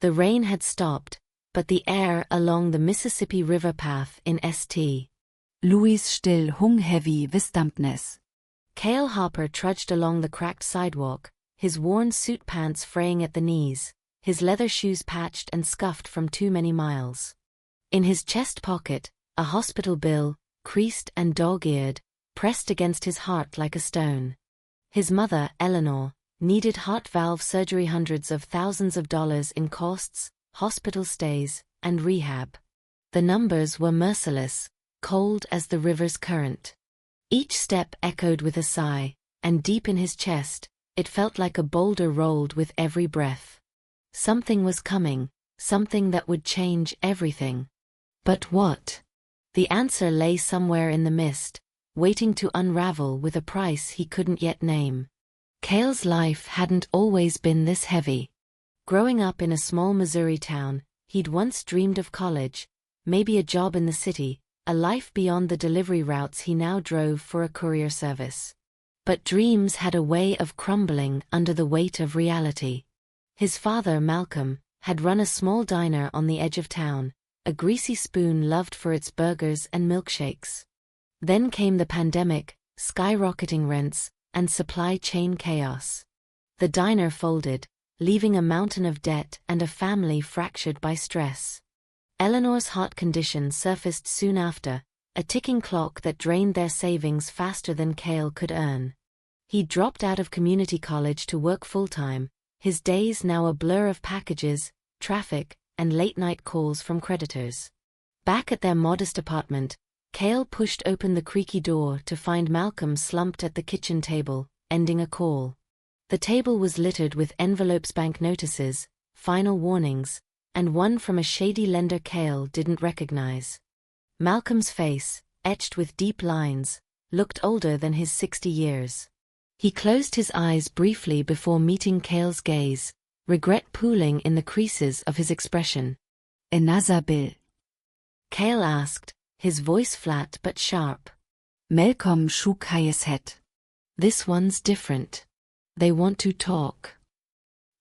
The rain had stopped, but the air along the Mississippi River path in St. Louis still hung heavy with dampness. Cale Harper trudged along the cracked sidewalk, his worn suit pants fraying at the knees, his leather shoes patched and scuffed from too many miles. In his chest pocket, a hospital bill, creased and dog-eared, pressed against his heart like a stone. His mother, Eleanor, needed heart valve surgery, hundreds of thousands of dollars in costs, hospital stays, and rehab. The numbers were merciless, cold as the river's current. Each step echoed with a sigh, and deep in his chest, it felt like a boulder rolled with every breath. Something was coming, something that would change everything. But what? The answer lay somewhere in the mist, waiting to unravel with a price he couldn't yet name. Cale's life hadn't always been this heavy. Growing up in a small Missouri town, he'd once dreamed of college, maybe a job in the city, a life beyond the delivery routes he now drove for a courier service. But dreams had a way of crumbling under the weight of reality. His father, Malcolm, had run a small diner on the edge of town, a greasy spoon loved for its burgers and milkshakes. Then came the pandemic, skyrocketing rents, and supply chain chaos. The diner folded, leaving a mountain of debt and a family fractured by stress. Eleanor's heart condition surfaced soon after, a ticking clock that drained their savings faster than Cale could earn. He dropped out of community college to work full-time, his days now a blur of packages, traffic, and late-night calls from creditors. Back at their modest apartment, Cale pushed open the creaky door to find Malcolm slumped at the kitchen table, ending a call. The table was littered with envelopes, bank notices, final warnings, and one from a shady lender Cale didn't recognize. Malcolm's face, etched with deep lines, looked older than his 60 years. He closed his eyes briefly before meeting Cale's gaze, regret pooling in the creases of his expression. "Another bill?" Cale asked, his voice flat but sharp. Malcolm shook his head. "This one's different. They want to talk."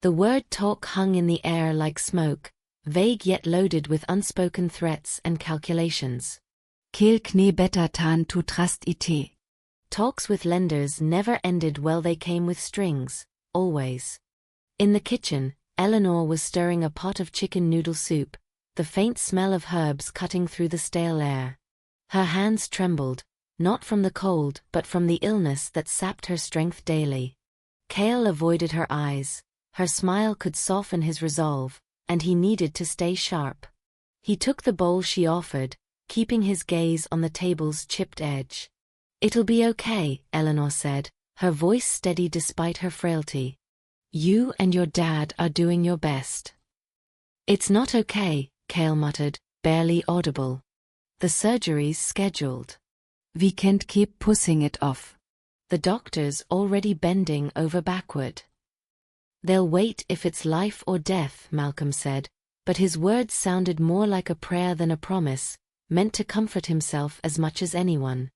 The word talk hung in the air like smoke, vague yet loaded with unspoken threats and calculations. Cale kne better tan to trust it. Talks with lenders never ended well, they came with strings, always. In the kitchen, Eleanor was stirring a pot of chicken noodle soup, the faint smell of herbs cutting through the stale air. Her hands trembled, not from the cold but from the illness that sapped her strength daily. Cale avoided her eyes, her smile could soften his resolve, and he needed to stay sharp. He took the bowl she offered, keeping his gaze on the table's chipped edge. "It'll be okay," Eleanor said, her voice steady despite her frailty. "You and your dad are doing your best." "It's not okay," Cale muttered, barely audible. "The surgery's scheduled." "We can't keep pushing it off." "The doctor's already bending over backward." "They'll wait if it's life or death," Malcolm said, but his words sounded more like a prayer than a promise, meant to comfort himself as much as anyone.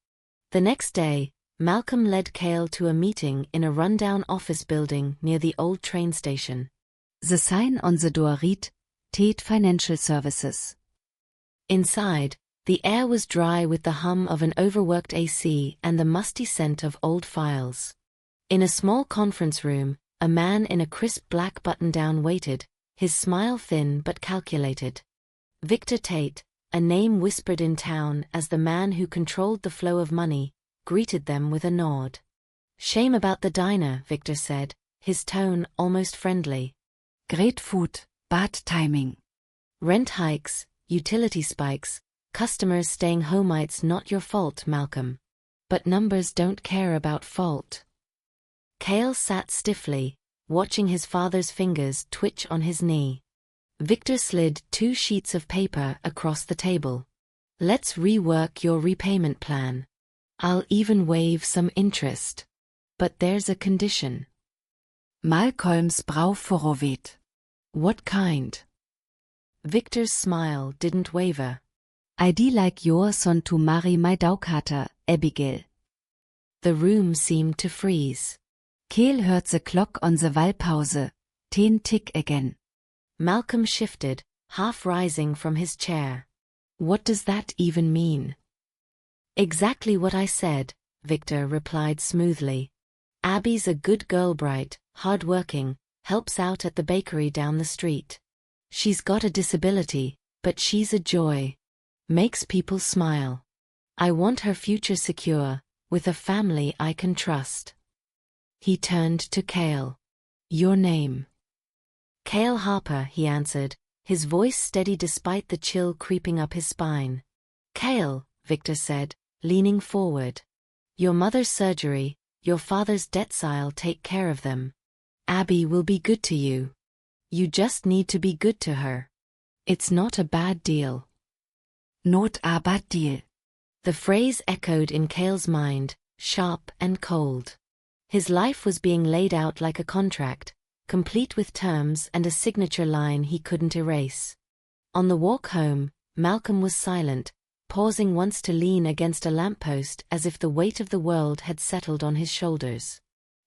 The next day, Malcolm led Cale to a meeting in a rundown office building near the old train station. The sign on the door read, "Tate Financial Services." Inside, the air was dry with the hum of an overworked AC and the musty scent of old files. In a small conference room, a man in a crisp black button-down waited, his smile thin but calculated. Victor Tate, a name whispered in town as the man who controlled the flow of money, greeted them with a nod. "Shame about the diner," Victor said, his tone almost friendly. "Great food, bad timing." "Rent hikes, utility spikes, customers staying home, it's not your fault, Malcolm. But numbers don't care about fault." Cale sat stiffly, watching his father's fingers twitch on his knee. Victor slid 2 sheets of paper across the table. "Let's rework your repayment plan. I'll even waive some interest. But there's a condition." "Malcolms brau forovet." "What kind?" Victor's smile didn't waver. "I'd like your son to marry my daughter, Abigail." The room seemed to freeze. Cale heard the clock on the wall pause, 10 tick again. Malcolm shifted, half rising from his chair. What does that even mean? Exactly what I said, Victor replied smoothly. Abby's a good girl, bright, hard-working, helps out at the bakery down the street. She's got a disability, but she's a joy. Makes people smile. I want her future secure, with a family I can trust. He turned to Cale. Your name? Cale Harper, he answered, his voice steady despite the chill creeping up his spine. Cale, Victor said, leaning forward. Your mother's surgery, your father's debts, I'll take care of them. Abby will be good to you. You just need to be good to her. It's not a bad deal. Not a bad deal. The phrase echoed in Cale's mind, sharp and cold. His life was being laid out like a contract, complete with terms and a signature line he couldn't erase. On the walk home, Malcolm was silent, pausing once to lean against a lamppost as if the weight of the world had settled on his shoulders.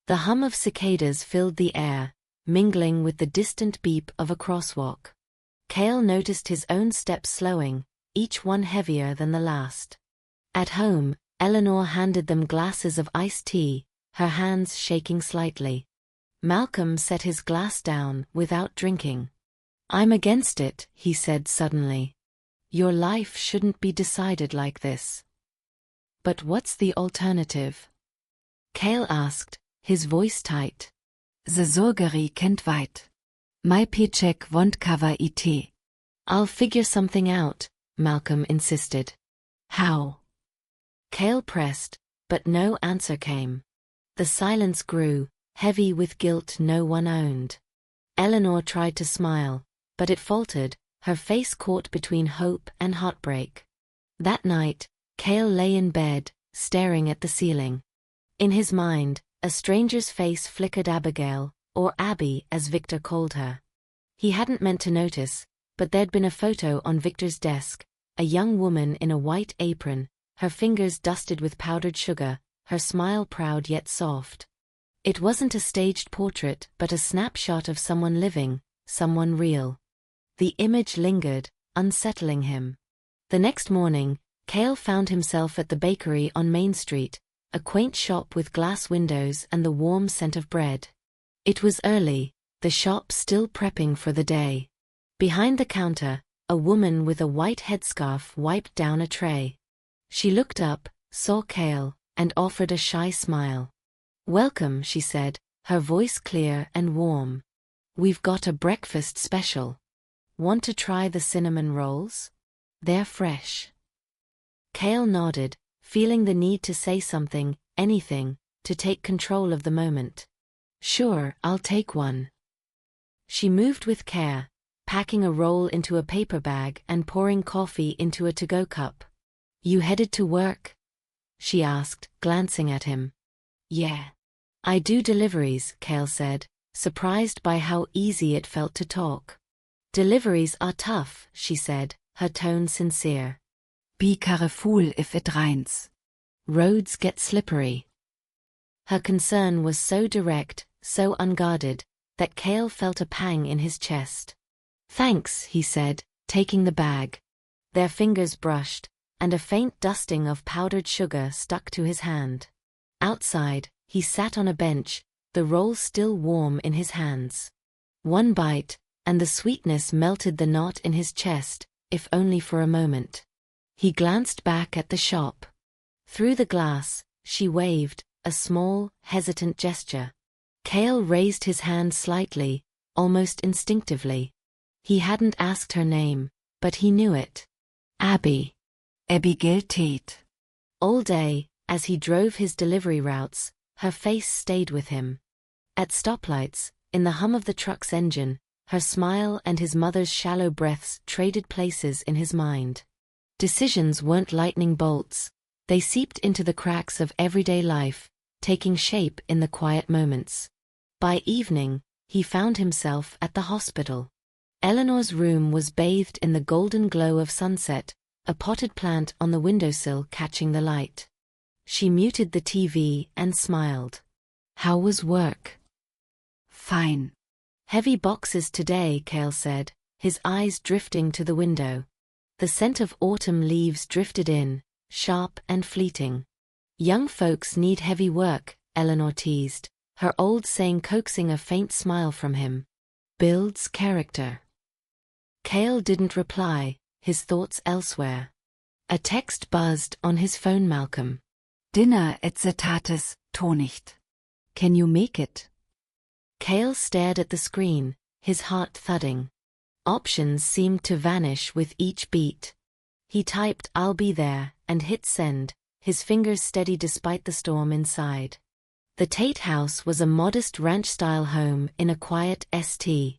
The hum of cicadas filled the air, mingling with the distant beep of a crosswalk. Cale noticed his own steps slowing, each one heavier than the last. At home, Eleanor handed them glasses of iced tea, her hands shaking slightly. Malcolm set his glass down without drinking. I'm against it, he said suddenly. Your life shouldn't be decided like this. But what's the alternative? Cale asked, his voice tight. The surgery can't wait. My paycheck won't cover it. I'll figure something out, Malcolm insisted. How? Cale pressed, but no answer came. The silence grew, heavy with guilt no one owned. Eleanor tried to smile, but it faltered, her face caught between hope and heartbreak. That night, Cale lay in bed, staring at the ceiling. In his mind, a stranger's face flickered Abigail, or Abby as Victor called her. He hadn't meant to notice, but there'd been a photo on Victor's desk, a young woman in a white apron, her fingers dusted with powdered sugar, her smile proud yet soft. It wasn't a staged portrait but a snapshot of someone living, someone real. The image lingered, unsettling him. The next morning, Cale found himself at the bakery on Main Street, a quaint shop with glass windows and the warm scent of bread. It was early, the shop still prepping for the day. Behind the counter, a woman with a white headscarf wiped down a tray. She looked up, saw Cale, and offered a shy smile. Welcome, she said, her voice clear and warm. We've got a breakfast special. Want to try the cinnamon rolls? They're fresh. Cale nodded, feeling the need to say something, anything, to take control of the moment. Sure, I'll take one. She moved with care, packing a roll into a paper bag and pouring coffee into a to-go cup. You headed to work? She asked, glancing at him. Yeah. I do deliveries, Cale said, surprised by how easy it felt to talk. Deliveries are tough, she said, her tone sincere. Be careful if it rains. Roads get slippery. Her concern was so direct, so unguarded, that Cale felt a pang in his chest. Thanks, he said, taking the bag. Their fingers brushed, and a faint dusting of powdered sugar stuck to his hand. Outside, he sat on a bench, the roll still warm in his hands. One bite, and the sweetness melted the knot in his chest, if only for a moment. He glanced back at the shop. Through the glass, she waved, a small, hesitant gesture. Cale raised his hand slightly, almost instinctively. He hadn't asked her name, but he knew it. Abby. Abigail Tate. All day, as he drove his delivery routes, her face stayed with him. At stoplights, in the hum of the truck's engine, her smile and his mother's shallow breaths traded places in his mind. Decisions weren't lightning bolts, they seeped into the cracks of everyday life, taking shape in the quiet moments. By evening, he found himself at the hospital. Eleanor's room was bathed in the golden glow of sunset, a potted plant on the windowsill catching the light. She muted the TV and smiled. How was work? Fine. Heavy boxes today, Cale said, his eyes drifting to the window. The scent of autumn leaves drifted in, sharp and fleeting. Young folks need heavy work, Eleanor teased, her old saying coaxing a faint smile from him. Builds character. Cale didn't reply, his thoughts elsewhere. A text buzzed on his phone. Malcolm. Dinner at the Tates, Tonicht. Can you make it? Cale stared at the screen, his heart thudding. Options seemed to vanish with each beat. He typed "I'll be there" and hit send, his fingers steady despite the storm inside. The Tate house was a modest ranch-style home in a quiet St.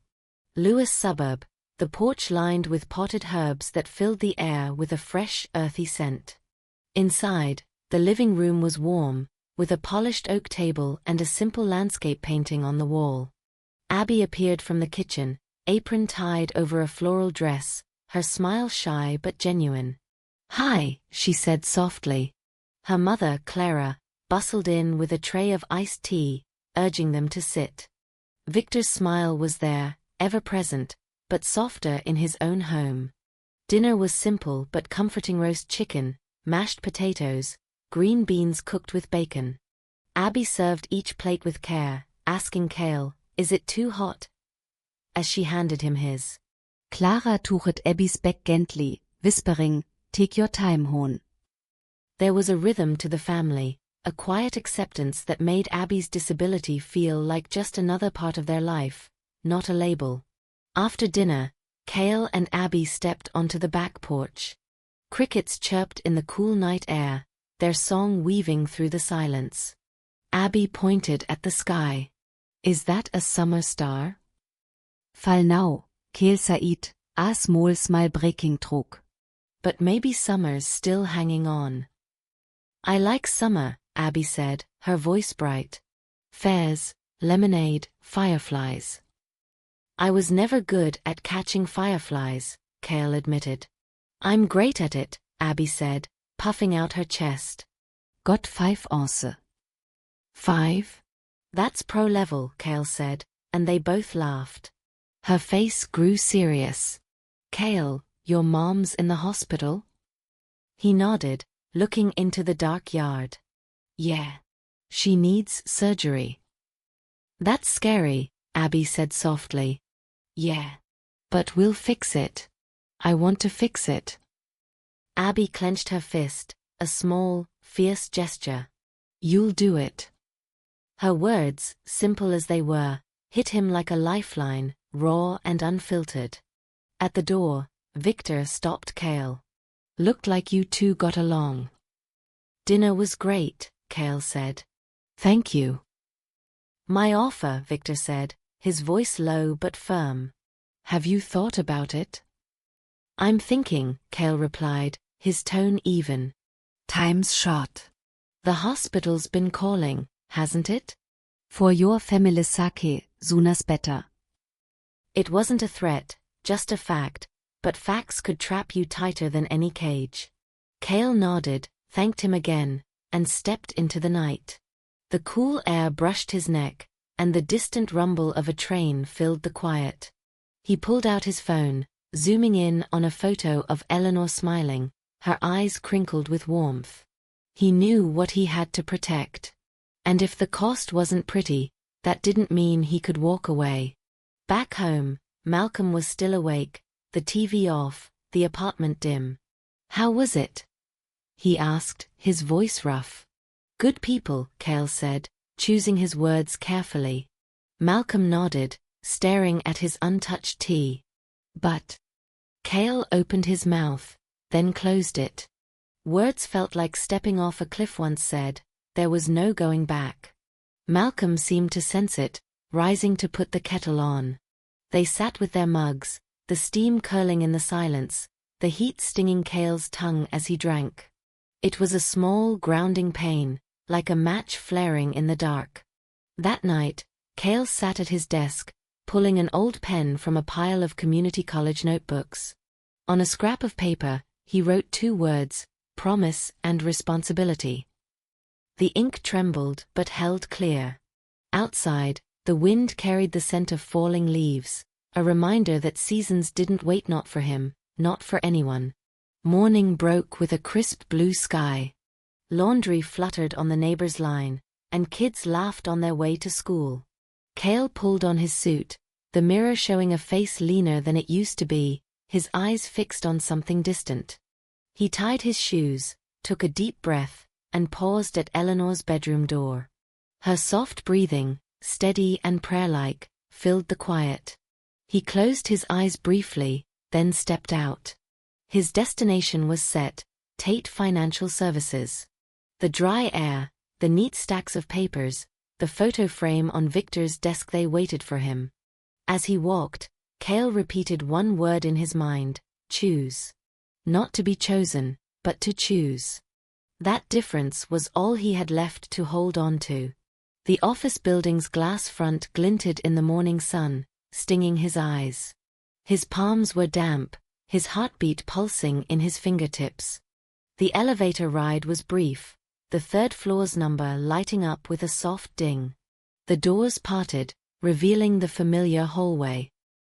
Louis suburb, the porch lined with potted herbs that filled the air with a fresh, earthy scent. Inside, the living room was warm, with a polished oak table and a simple landscape painting on the wall. Abby appeared from the kitchen, apron tied over a floral dress, her smile shy but genuine. "Hi," she said softly. Her mother, Clara, bustled in with a tray of iced tea, urging them to sit. Victor's smile was there, ever present, but softer in his own home. Dinner was simple but comforting: roast chicken, mashed potatoes, green beans cooked with bacon. Abby served each plate with care, asking Cale, "Is it too hot?" as she handed him his. Clara tuchet Abby's back gently, whispering, "Take your time, hon." There was a rhythm to the family, a quiet acceptance that made Abby's disability feel like just another part of their life, not a label. After dinner, Cale and Abby stepped onto the back porch. Crickets chirped in the cool night air, their song weaving through the silence. Abby pointed at the sky. "Is that a summer star?" Fall now, Cale Said, a small smile breaking trug. But maybe summer's still hanging on. "I like summer," Abby said, her voice bright. "Fairs, lemonade, fireflies." "I was never good at catching fireflies," Cale admitted. "I'm great at it," Abby said, puffing out her chest. "Got 5 once." 5? "That's pro level," Cale said, and they both laughed. Her face grew serious. "Cale, your mom's in the hospital?" He nodded, looking into the dark yard. "Yeah. She needs surgery." "That's scary," Abby said softly. "Yeah. But we'll fix it. I want to fix it." Abby clenched her fist, a small, fierce gesture. "You'll do it." Her words, simple as they were, hit him like a lifeline, raw and unfiltered. At the door, Victor stopped Cale. "Looked like you two got along." "Dinner was great," Cale said. "Thank you." "My offer," Victor said, his voice low but firm. "Have you thought about it?" "I'm thinking," Cale replied, his tone even. "Time's short. "The hospital's been calling, hasn't it?" For your family's sake, sooner's better." It wasn't a threat, just a fact, but facts could trap you tighter than any cage. Cale nodded, thanked him again, and stepped into the night. The cool air brushed his neck, and the distant rumble of a train filled the quiet. He pulled out his phone, zooming in on a photo of Eleanor smiling, her eyes crinkled with warmth. He knew what he had to protect. And if the cost wasn't pretty, that didn't mean he could walk away. Back home, Malcolm was still awake, the TV off, the apartment dim. "How was it?" he asked, his voice rough. "Good people," Cale said, choosing his words carefully. Malcolm nodded, staring at his untouched tea. "But..." Cale opened his mouth, then closed it. Words felt like stepping off a cliff. Once said, there was no going back. Malcolm seemed to sense it, rising to put the kettle on. They sat with their mugs, the steam curling in the silence, the heat stinging Cale's tongue as he drank. It was a small, grounding pain, like a match flaring in the dark. That night, Cale sat at his desk, pulling an old pen from a pile of community college notebooks. On a scrap of paper, he wrote 2 words, promise and responsibility. The ink trembled but held clear. Outside, The wind carried the scent of falling leaves, a reminder that seasons didn't wait, not for him, not for anyone. Morning broke with a crisp blue sky. Laundry fluttered on the neighbor's line, and kids laughed on their way to school. Cale pulled on his suit, the mirror showing a face leaner than it used to be, his eyes fixed on something distant. He tied his shoes, took a deep breath, and paused at Eleanor's bedroom door. Her soft breathing, steady and prayer-like, filled the quiet. He closed his eyes briefly, then stepped out. His destination was set, Tate Financial Services. The dry air, the neat stacks of papers, the photo frame on Victor's desk, they waited for him. As he walked, Cale repeated one word in his mind: choose. Not to be chosen, but to choose. That difference was all he had left to hold on to. The office building's glass front glinted in the morning sun, stinging his eyes. His palms were damp, his heartbeat pulsing in his fingertips. The elevator ride was brief, the third floor's number lighting up with a soft ding. The doors parted, revealing the familiar hallway.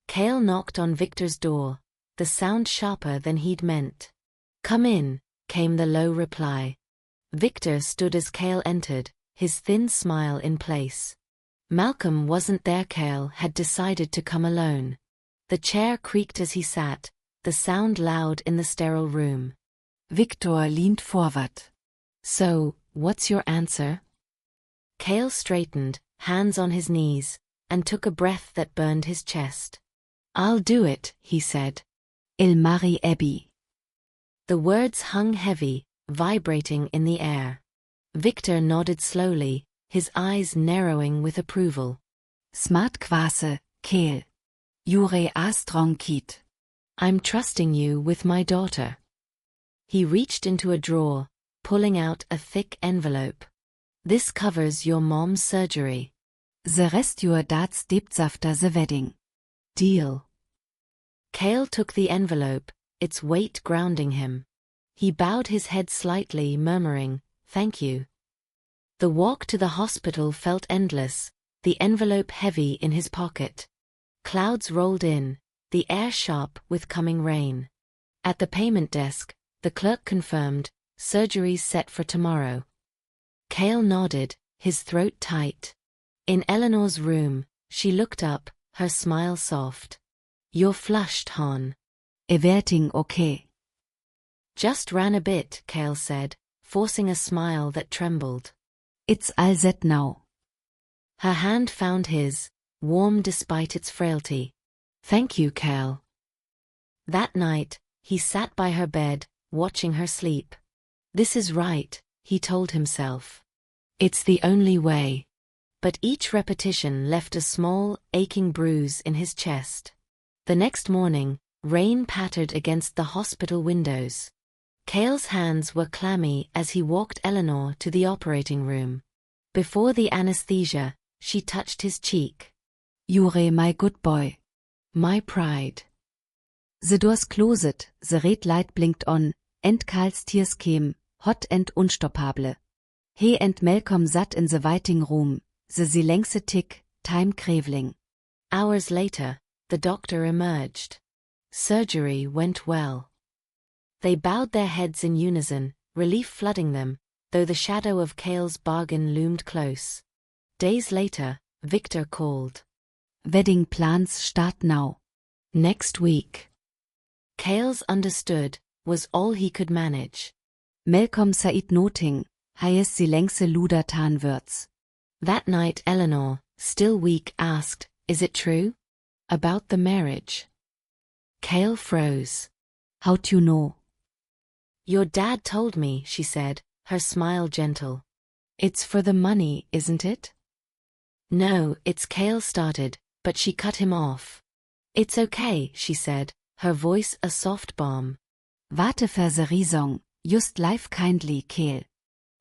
Cale knocked on Victor's door, the sound sharper than he'd meant. "Come in," came the low reply. Victor stood as Cale entered, his thin smile in place. Malcolm wasn't there. Cale had decided to come alone. The chair creaked as he sat, the sound loud in the sterile room. Victor leaned forward. "So, what's your answer?" Cale straightened, hands on his knees, and took a breath that burned his chest. "I'll do it," he said. "I'll marry Abby." The words hung heavy, vibrating in the air. Victor nodded slowly, his eyes narrowing with approval. "Smart kvase, Cale. You're a strong kid." "I'm trusting you with my daughter." He reached into a drawer, pulling out a thick envelope. "This covers your mom's surgery." "The rest your dad's debt after the wedding." "Deal." Cale took the envelope, its weight grounding him. He bowed his head slightly, murmuring, "Thank you." The walk to the hospital felt endless, the envelope heavy in his pocket. Clouds rolled in, the air sharp with coming rain. At the payment desk, the clerk confirmed, "Surgery's set for tomorrow." Cale nodded, his throat tight. In Eleanor's room, she looked up, her smile soft. "You're flushed, hon." "Everything okay?" "Just ran a bit," Cale said, forcing a smile that trembled. "It's all set now." Her hand found his, warm despite its frailty. "Thank you, Cale." That night, he sat by her bed, watching her sleep. "This is right," he told himself. "It's the only way." But each repetition left a small, aching bruise in his chest. The next morning, rain pattered against the hospital windows. Cale's hands were clammy as he walked Eleanor to the operating room. Before the anesthesia, she touched his cheek. "You're my good boy." "My pride." The doors closed, the red light blinked on, and Cale's tears came, hot and unstoppable. He and Malcolm sat in the waiting room, the silence tick, time craveling. Hours later, the doctor emerged. Surgery went well. They bowed their heads in unison, relief flooding them, though the shadow of Cale's bargain loomed close. Days later, Victor called. "Wedding plans start now." "Next week." Cale's understood, was all he could manage. Malcolm Said noting, highest silence luder tan words. That night Eleanor, still weak, asked, "Is it true? About the marriage?" Cale froze. "How'd you know?" "Your dad told me," she said, her smile gentle. "It's for the money, isn't it?" "No, it's," Cale started, but she cut him off. "It's okay," she said, her voice a soft balm. "Warte für the reason, just life kindly, Cale.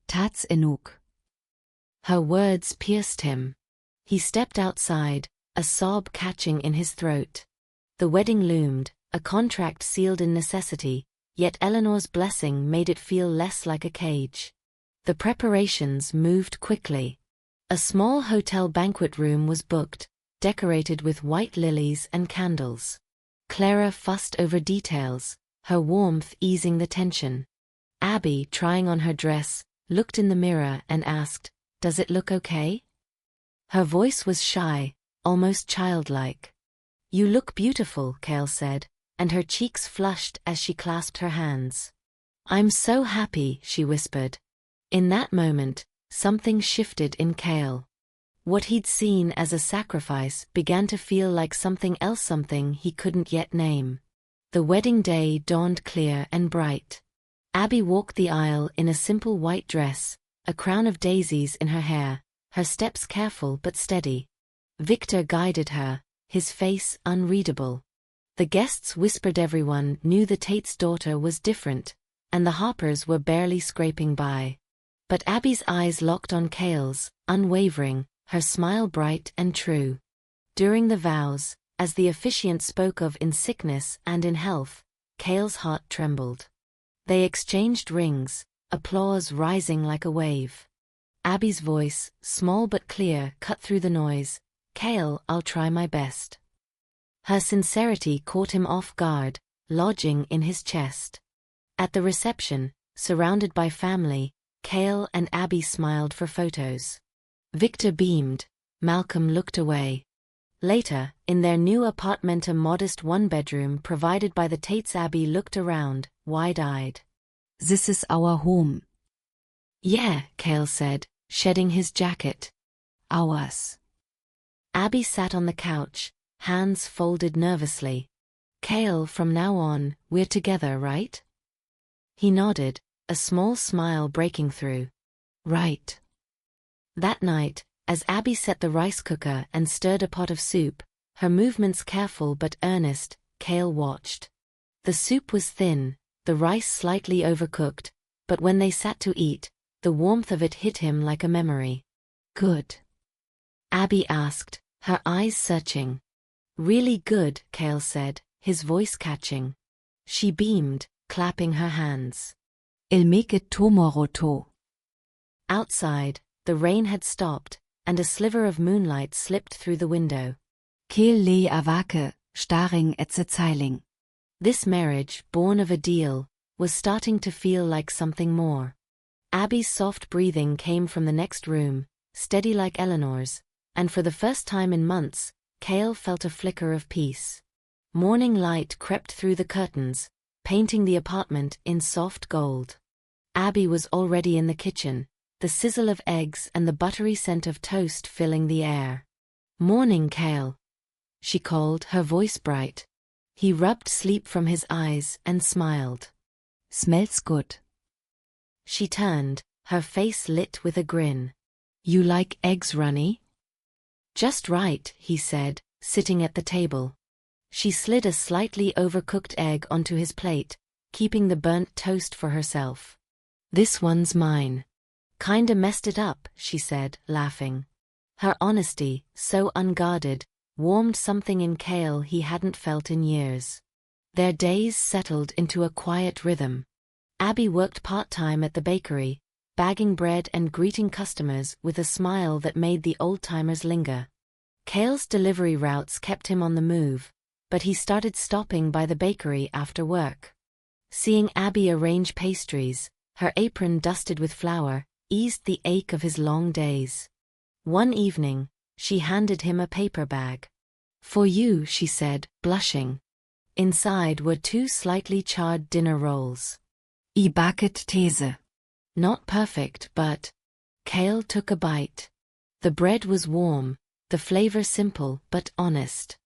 Tats enug." Her words pierced him. He stepped outside, a sob catching in his throat. The wedding loomed, a contract sealed in necessity, yet Eleanor's blessing made it feel less like a cage. The preparations moved quickly. A small hotel banquet room was booked, decorated with white lilies and candles. Clara fussed over details, her warmth easing the tension. Abby, trying on her dress, looked in the mirror and asked, "Does it look okay?" Her voice was shy, almost childlike. "You look beautiful," Cale said, and her cheeks flushed as she clasped her hands. "I'm so happy," she whispered. In that moment, something shifted in Cale. What he'd seen as a sacrifice began to feel like something else, something he couldn't yet name. The wedding day dawned clear and bright. Abby walked the aisle in a simple white dress, a crown of daisies in her hair, her steps careful but steady. Victor guided her, his face unreadable. The guests whispered, everyone knew the Tate's daughter was different, and the Harpers were barely scraping by. But Abby's eyes locked on Cale's, unwavering, her smile bright and true. During the vows, as the officiant spoke of in sickness and in health, Cale's heart trembled. They exchanged rings, applause rising like a wave. Abby's voice, small but clear, cut through the noise. "Cale, I'll try my best." Her sincerity caught him off guard, lodging in his chest. At the reception, surrounded by family, Cale and Abby smiled for photos. Victor beamed, Malcolm looked away. Later, in their new apartment, a modest one-bedroom provided by the Tates, Abby looked around, wide-eyed. "This is our home." "Yeah," Cale said, shedding his jacket. "Ours." Abby sat on the couch, hands folded nervously. "Cale, from now on, we're together, right?" He nodded, a small smile breaking through. "Right." That night, as Abby set the rice cooker and stirred a pot of soup, her movements careful but earnest, Cale watched. The soup was thin, the rice slightly overcooked, but when they sat to eat, the warmth of it hit him like a memory. "Good?" Abby asked, her eyes searching. "Really good," Cale said, his voice catching. She beamed, clapping her hands. "Il make it tomorrow too." Outside, the rain had stopped, and a sliver of moonlight slipped through the window. Cale lay awake, staring at the ceiling. This marriage, born of a deal, was starting to feel like something more. Abby's soft breathing came from the next room, steady like Eleanor's, and for the first time in months, Cale felt a flicker of peace. Morning light crept through the curtains, painting the apartment in soft gold. Abby was already in the kitchen, the sizzle of eggs and the buttery scent of toast filling the air. "Morning, Cale," she called, her voice bright. He rubbed sleep from his eyes and smiled. "Smells good." She turned, her face lit with a grin. "You like eggs runny?" "Just right," he said, sitting at the table. She slid a slightly overcooked egg onto his plate, keeping the burnt toast for herself. "This one's mine." "Kinda messed it up," she said, laughing. Her honesty, so unguarded, warmed something in Cale he hadn't felt in years. Their days settled into a quiet rhythm. Abby worked part-time at the bakery, bagging bread and greeting customers with a smile that made the old-timers linger. Cale's delivery routes kept him on the move, but he started stopping by the bakery after work. Seeing Abby arrange pastries, her apron dusted with flour, eased the ache of his long days. One evening, she handed him a paper bag. "For you," she said, blushing. Inside were 2 slightly charred dinner rolls. "I baket Käse." Not perfect, but... Cale took a bite. The bread was warm, the flavor simple but honest.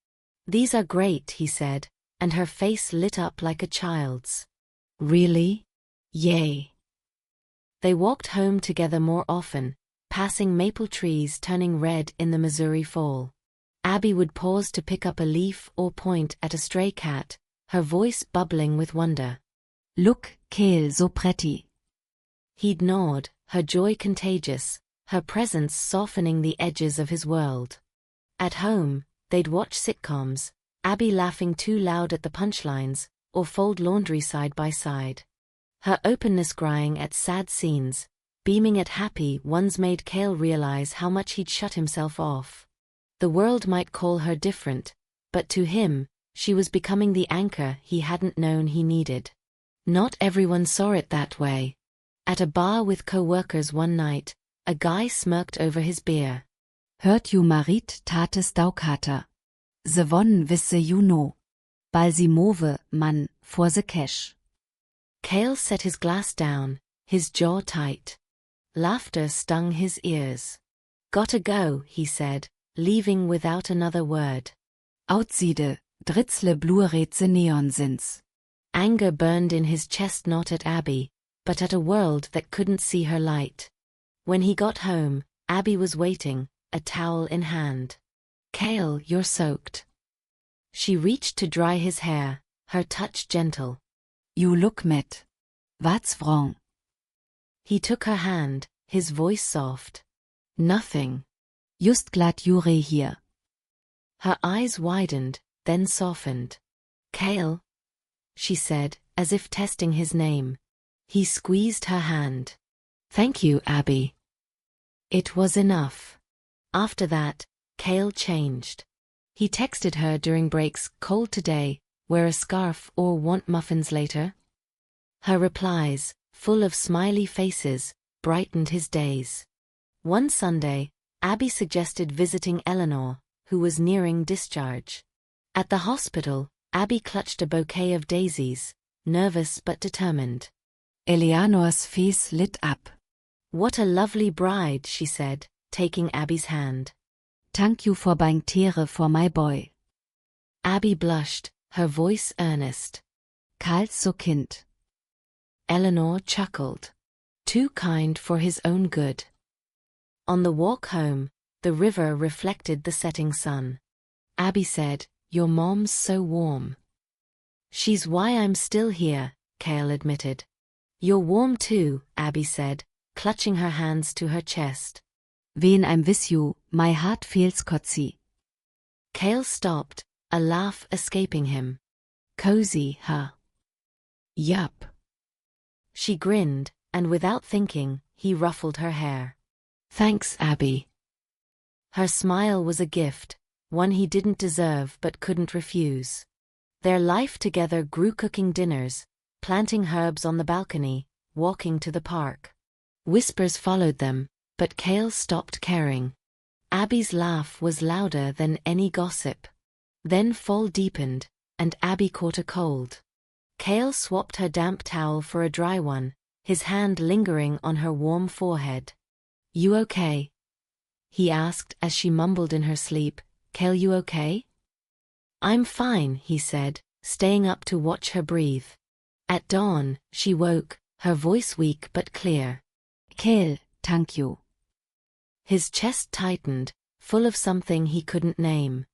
"These are great," he said, and her face lit up like a child's. "Really? Yay." They walked home together more often, passing maple trees turning red in the Missouri fall. Abby would pause to pick up a leaf or point at a stray cat, her voice bubbling with wonder. "Look, Cale, so pretty." He'd nod, her joy contagious, her presence softening the edges of his world. At home, they'd watch sitcoms, Abby laughing too loud at the punchlines, or fold laundry side by side. Her openness crying at sad scenes, beaming at happy ones made Cale realize how much he'd shut himself off. The world might call her different, but to him, she was becoming the anchor he hadn't known he needed. Not everyone saw it that way. At a bar with co-workers one night, a guy smirked over his beer. Hört ju Marit tates Daukater. The one with the you know. Ball sie move, man, for the cash. Cale set his glass down, his jaw tight. Laughter stung his ears. Gotta go, he said, leaving without another word. Outside, dritzle blueret the neonsins. Anger burned in his chest, not at Abby, but at a world that couldn't see her light. When he got home, Abby was waiting, a towel in hand. "Cale, you're soaked." She reached to dry his hair, her touch gentle. You look mad. What's wrong? He took her hand, his voice soft. "Nothing." Just glad you're here. Her eyes widened, then softened. "Cale," she said, as if testing his name. He squeezed her hand. "Thank you, Abby." It was enough. After that, Cale changed. He texted her during breaks, "Cold today, wear a scarf or want muffins later?" Her replies, full of smiley faces, brightened his days. One Sunday, Abby suggested visiting Eleanor, who was nearing discharge. At the hospital, Abby clutched a bouquet of daisies, nervous but determined. Eleanor's face lit up. "What a lovely bride," she said, taking Abby's hand. Thank you for buying Tere for my boy. Abby blushed, her voice earnest. Karl's so kind. Eleanor chuckled. Too kind for his own good. On the walk home, the river reflected the setting sun. Abby said, "Your mom's so warm." "She's why I'm still here," Cale admitted. "You're warm too," Abby said, clutching her hands to her chest. When I'm with you, my heart feels cozy. Cale stopped, a laugh escaping him. "Cozy, huh?" "Yup." She grinned, and without thinking, he ruffled her hair. "Thanks, Abby." Her smile was a gift, one he didn't deserve but couldn't refuse. Their life together grew, cooking dinners, planting herbs on the balcony, walking to the park. Whispers followed them, but Cale stopped caring. Abby's laugh was louder than any gossip. Then fall deepened, and Abby caught a cold. Cale swapped her damp towel for a dry one, his hand lingering on her warm forehead. "You okay?" he asked as she mumbled in her sleep. "Cale, you okay?" "I'm fine," he said, staying up to watch her breathe. At dawn, she woke, her voice weak but clear. Cale, thank you. His chest tightened, full of something he couldn't name.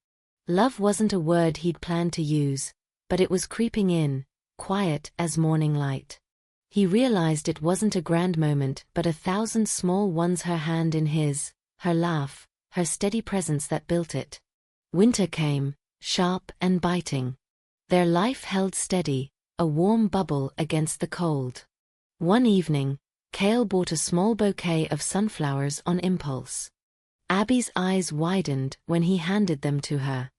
Love wasn't a word he'd planned to use, but it was creeping in, quiet as morning light. He realized it wasn't a grand moment but 1,000 small ones, her hand in his, her laugh, her steady presence that built it. Winter came, sharp and biting. Their life held steady, a warm bubble against the cold. One evening, Cale bought a small bouquet of sunflowers on impulse. Abby's eyes widened when he handed them to her.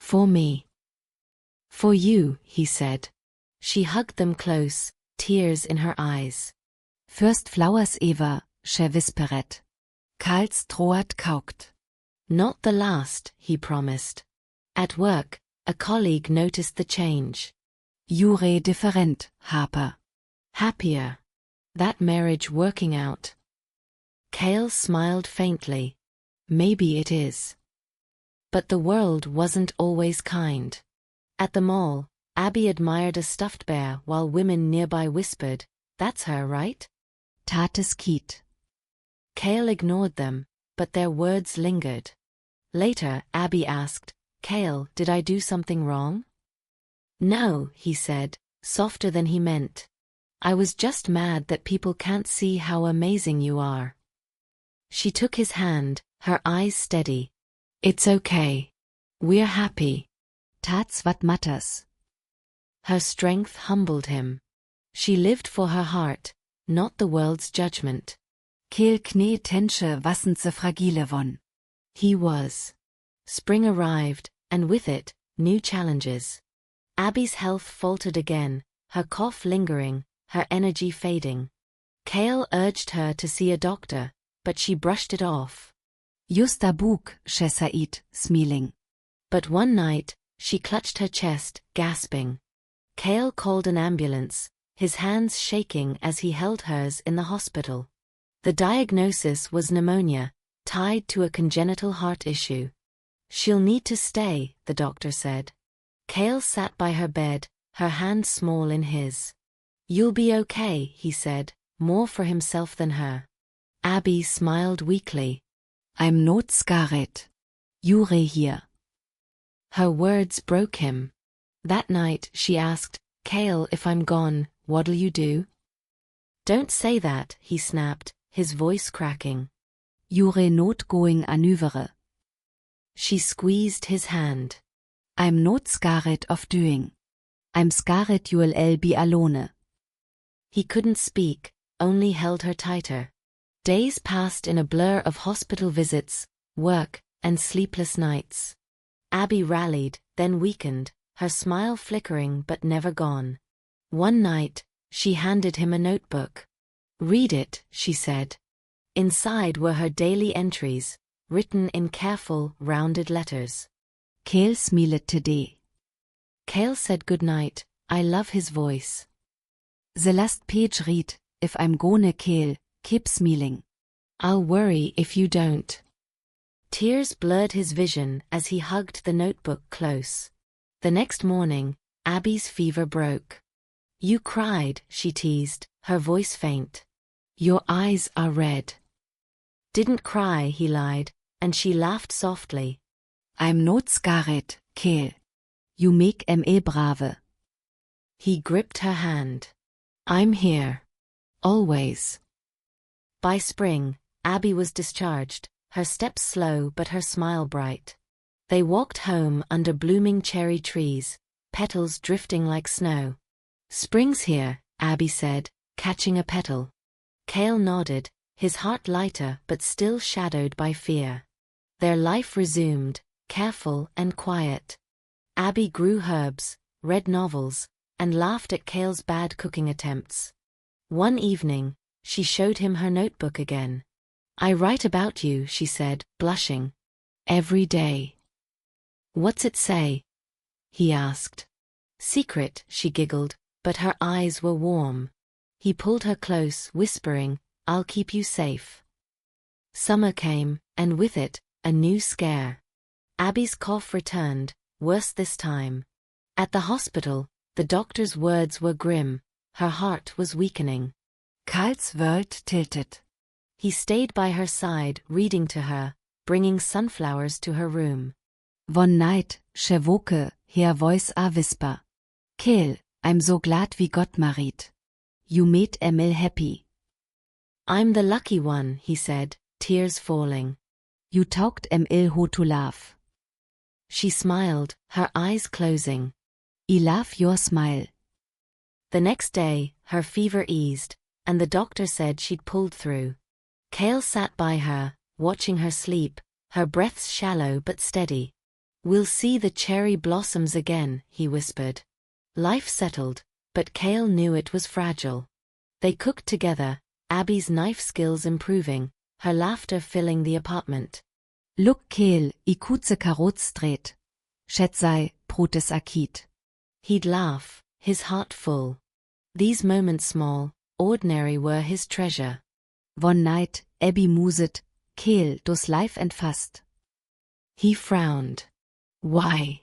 "For me." "For you," he said. She hugged them close, tears in her eyes. First flowers Eva, she whispered. Karl's Troat kaukt. "Not the last," he promised. At work, a colleague noticed the change. You're different, Harper. Happier. That marriage working out. Cale smiled faintly. Maybe it is. But the world wasn't always kind. At the mall, Abby admired a stuffed bear while women nearby whispered, "That's her, right?" Tates Kiet. Cale ignored them, but their words lingered. Later, Abby asked, "Cale, did I do something wrong?" "No," he said, softer than he meant. "I was just mad that people can't see how amazing you are." She took his hand, her eyes steady. "It's okay. We're happy." That's what matters. Her strength humbled him. She lived for her heart, not the world's judgment. Keel Knie Tensche wassen ze fragile von. He was. Spring arrived, and with it, new challenges. Abby's health faltered again, her cough lingering, her energy fading. Cale urged her to see a doctor, but she brushed it off. Justa Bug, Chessaid, smiling. But one night, she clutched her chest, gasping. Cale called an ambulance, his hands shaking as he held hers in the hospital. The diagnosis was pneumonia, tied to a congenital heart issue. She'll need to stay, the doctor said. Cale sat by her bed, her hand small in his. You'll be okay, he said, more for himself than her. Abby smiled weakly. I'm not scared. Jure hier. Her words broke him. That night she asked, Cale, if I'm gone, what'll you do? Don't say that, he snapped, his voice cracking. Jure not going anüvere. She squeezed his hand. I'm not scared of doing. I'm scared you'll be alone. He couldn't speak, only held her tighter. Days passed in a blur of hospital visits, work, and sleepless nights. Abby rallied, then weakened, her smile flickering but never gone. One night, she handed him a notebook. Read it, she said. Inside were her daily entries, written in careful, rounded letters. Cale smiled today. Cale said goodnight. I love his voice. The last page read, if I'm gonna Cale, keep smiling. I'll worry if you don't. Tears blurred his vision as he hugged the notebook close. The next morning, Abby's fever broke. You cried, she teased, her voice faint. Your eyes are red. Didn't cry, he lied, and she laughed softly. I'm not scared, Cale. You make me brave. He gripped her hand. I'm here. Always. By spring, Abby was discharged, her steps slow but her smile bright. They walked home under blooming cherry trees, petals drifting like snow. Spring's here, Abby said, catching a petal. Cale nodded, his heart lighter but still shadowed by fear. Their life resumed, careful and quiet. Abby grew herbs, read novels, and laughed at Cale's bad cooking attempts. One evening, she showed him her notebook again. I write about you, she said, blushing. Every day. What's it say? He asked. Secret, she giggled, but her eyes were warm. He pulled her close, whispering, I'll keep you safe. Summer came, and with it, a new scare. Abby's cough returned, worse this time. At the hospital, the doctor's words were grim, her heart was weakening. Cale's world tilted. He stayed by her side, reading to her, bringing sunflowers to her room. One night, she woke, her voice a whisper. Cale, I'm so glad we got married. You made Emil happy. I'm the lucky one, he said, tears falling. You taught Emil how to laugh. She smiled, her eyes closing. I love your smile. The next day, her fever eased, and the doctor said she'd pulled through. Cale sat by her, watching her sleep, her breaths shallow but steady. We'll see the cherry blossoms again, he whispered. Life settled, but Cale knew it was fragile. They cooked together, Abby's knife skills improving, her laughter filling the apartment. Look Cale, I kuze karots dreht. Schätzei, brutes akit. He'd laugh, his heart full. These moments small, ordinary were his treasure. One night, Abby muset, Cale das life entfasst. He frowned. Why?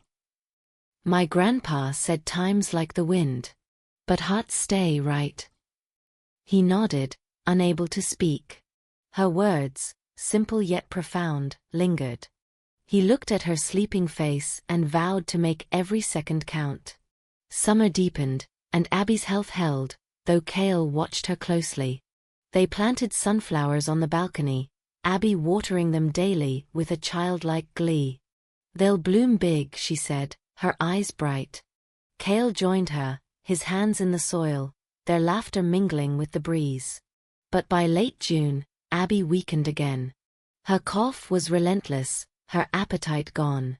My grandpa said time's like the wind. But hearts stay, right? He nodded, unable to speak. Her words, simple yet profound, lingered. He looked at her sleeping face and vowed to make every second count. Summer deepened, and Abby's health held, though Cale watched her closely. They planted sunflowers on the balcony, Abby watering them daily with a childlike glee. They'll bloom big, she said, her eyes bright. Cale joined her, his hands in the soil, their laughter mingling with the breeze. But by late June, Abby weakened again. Her cough was relentless, her appetite gone.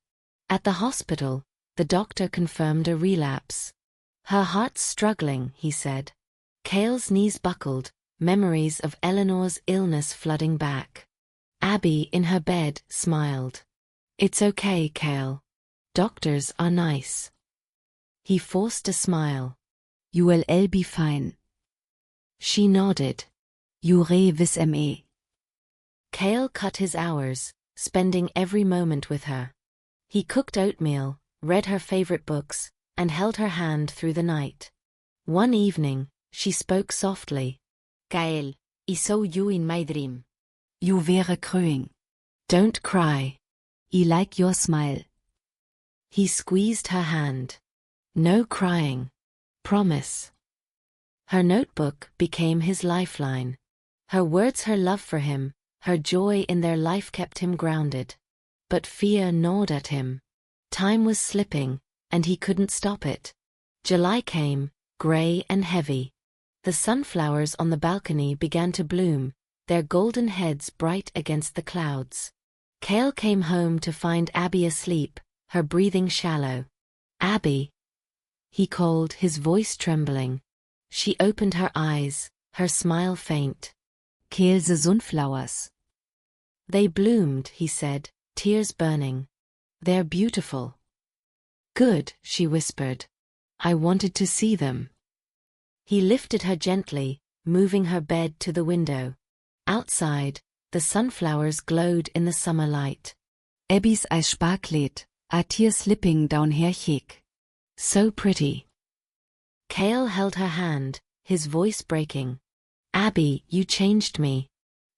At the hospital, the doctor confirmed a relapse. Her heart's struggling, he said. Cale's knees buckled, memories of Eleanor's illness flooding back. Abby, in her bed, smiled. It's okay, Cale. Doctors are nice. He forced a smile. You'll all be fine. She nodded. You'll vis me. Cale cut his hours, spending every moment with her. He cooked oatmeal, read her favorite books, and held her hand through the night. One evening, she spoke softly. Cale, I saw you in my dream. You were crying. Don't cry. I like your smile. He squeezed her hand. No crying. Promise. Her notebook became his lifeline. Her words, her love for him, her joy in their life kept him grounded. But fear gnawed at him. Time was slipping, and he couldn't stop it. July came, gray and heavy. The sunflowers on the balcony began to bloom, their golden heads bright against the clouds. Cale came home to find Abby asleep, her breathing shallow. Abby, he called, his voice trembling. She opened her eyes, her smile faint. Cale, the sunflowers. They bloomed, he said, tears burning. They're beautiful. Good, she whispered. I wanted to see them. He lifted her gently, moving her bed to the window. Outside, the sunflowers glowed in the summer light. Abby's eyes sparkled, a tear slipping down her cheek. So pretty. Cale held her hand, his voice breaking. Abby, you changed me.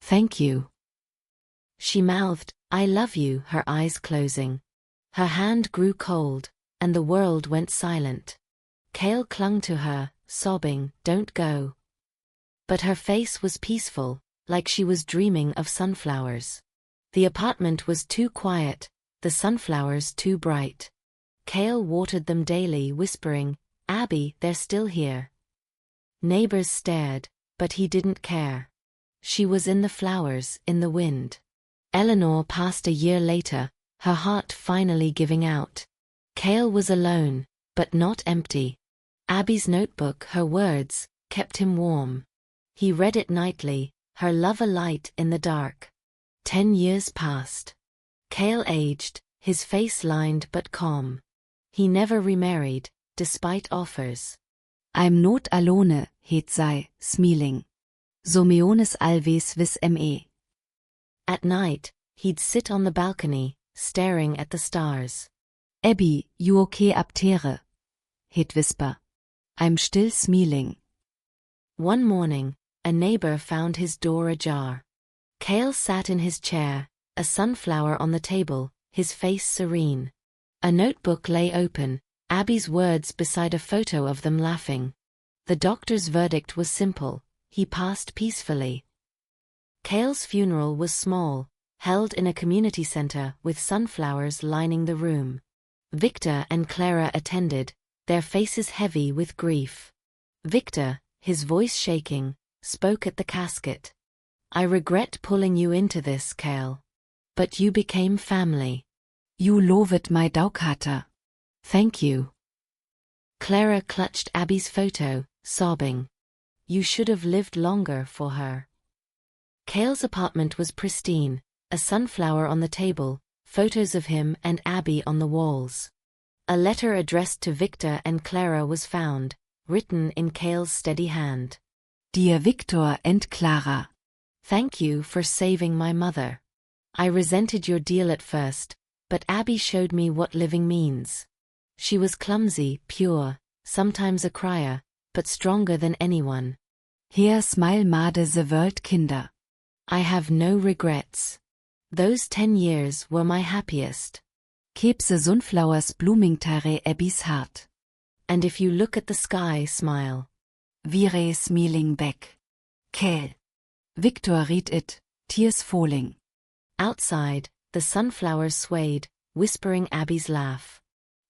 Thank you. She mouthed, I love you, her eyes closing. Her hand grew cold, and the world went silent. Cale clung to her, sobbing, don't go. But her face was peaceful, like she was dreaming of sunflowers. The apartment was too quiet, the sunflowers too bright. Cale watered them daily, whispering, Abby, they're still here. Neighbors stared, but he didn't care. She was in the flowers, in the wind. Eleanor passed a year later, her heart finally giving out. Cale was alone, but not empty. Abby's notebook, her words, kept him warm. He read it nightly, her love a light in the dark. 10 years passed. Cale aged, his face lined but calm. He never remarried, despite offers. I'm not alone, het zij, smiling. Someones always vis me. At night, he'd sit on the balcony, staring at the stars. Abby, you okay up there? He'd whisper. I'm still smiling. One morning, a neighbor found his door ajar. Cale sat in his chair, a sunflower on the table, his face serene. A notebook lay open, Abby's words beside a photo of them laughing. The doctor's verdict was simple, he passed peacefully. Cale's funeral was small, held in a community center with sunflowers lining the room. Victor and Clara attended, their faces heavy with grief. Victor, his voice shaking, spoke at the casket. I regret pulling you into this, Cale. But you became family. You loved my daughter. Thank you. Clara clutched Abby's photo, sobbing. You should have lived longer for her. Cale's apartment was pristine, a sunflower on the table, photos of him and Abby on the walls. A letter addressed to Victor and Clara was found, written in Cale's steady hand. Dear Victor and Clara. Thank you for saving my mother. I resented your deal at first, but Abby showed me what living means. She was clumsy, pure, sometimes a crier, but stronger than anyone. Here smile made the world Kinder. I have no regrets. Those 10 years were my happiest. Keep the sunflowers blooming tare Abby's heart. And if you look at the sky, smile. Vire smiling back. Cale. Victor read it, tears falling. Outside, the sunflowers swayed, whispering Abby's laugh.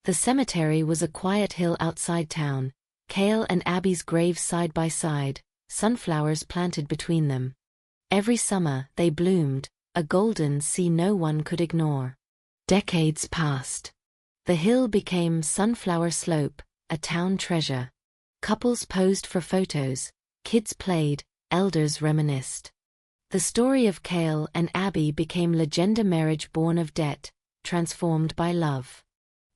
The cemetery was a quiet hill outside town, Cale and Abby's graves side by side, sunflowers planted between them. Every summer they bloomed, a golden sea no one could ignore. Decades passed. The hill became Sunflower Slope, a town treasure. Couples posed for photos, kids played, elders reminisced. The story of Cale and Abby became legenda, marriage born of debt, transformed by love.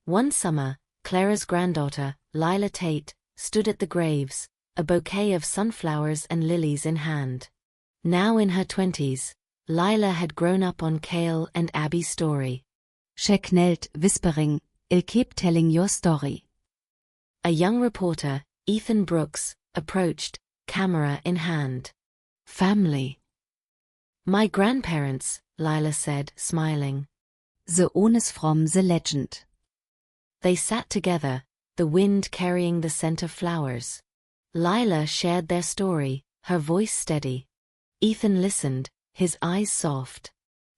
One summer, Clara's granddaughter, Lila Tate, stood at the graves, a bouquet of sunflowers and lilies in hand. Now in her 20s, Lila had grown up on Cale and Abby's story. She knelt, whispering, "I'll keep telling your story." A young reporter, Ethan Brooks, approached, camera in hand. "Family." "My grandparents," Lila said, smiling. "The owners from the legend." They sat together, the wind carrying the scent of flowers. Lila shared their story, her voice steady. Ethan listened, his eyes soft.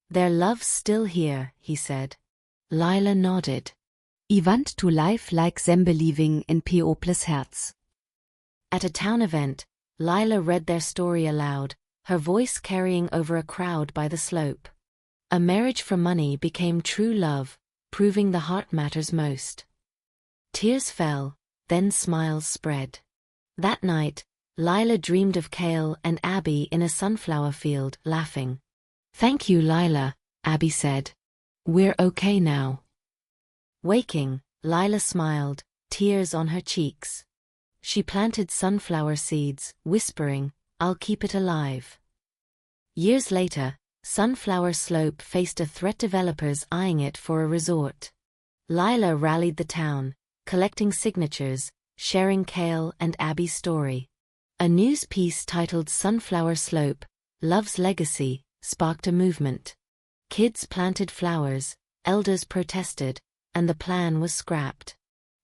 "Their love's still here," he said. Lila nodded. "I want to live like them, believing in People's hearts." At a town event, Lila read their story aloud, her voice carrying over a crowd by the slope. A marriage for money became true love, proving the heart matters most. Tears fell, then smiles spread. That night, Lila dreamed of Cale and Abby in a sunflower field, laughing. "Thank you, Lila," Abby said. "We're okay now." Waking, Lila smiled, tears on her cheeks. She planted sunflower seeds, whispering, "I'll keep it alive." Years later, Sunflower Slope faced a threat, developers eyeing it for a resort. Lila rallied the town, collecting signatures, sharing Cale and Abby's story. A news piece titled "Sunflower Slope, Love's Legacy" sparked a movement. Kids planted flowers, elders protested, and the plan was scrapped.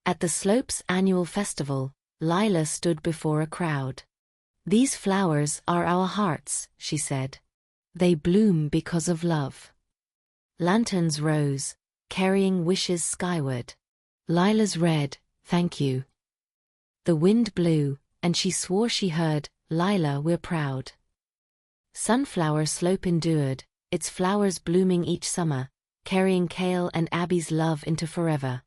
At the slope's annual festival, Lila stood before a crowd. "These flowers are our hearts," she said. "They bloom because of love." Lanterns rose, carrying wishes skyward. Lila's read, "Thank you." The wind blew, and she swore she heard, "Lila, we're proud." Sunflower Slope endured, its flowers blooming each summer, carrying Cale and Abby's love into forever.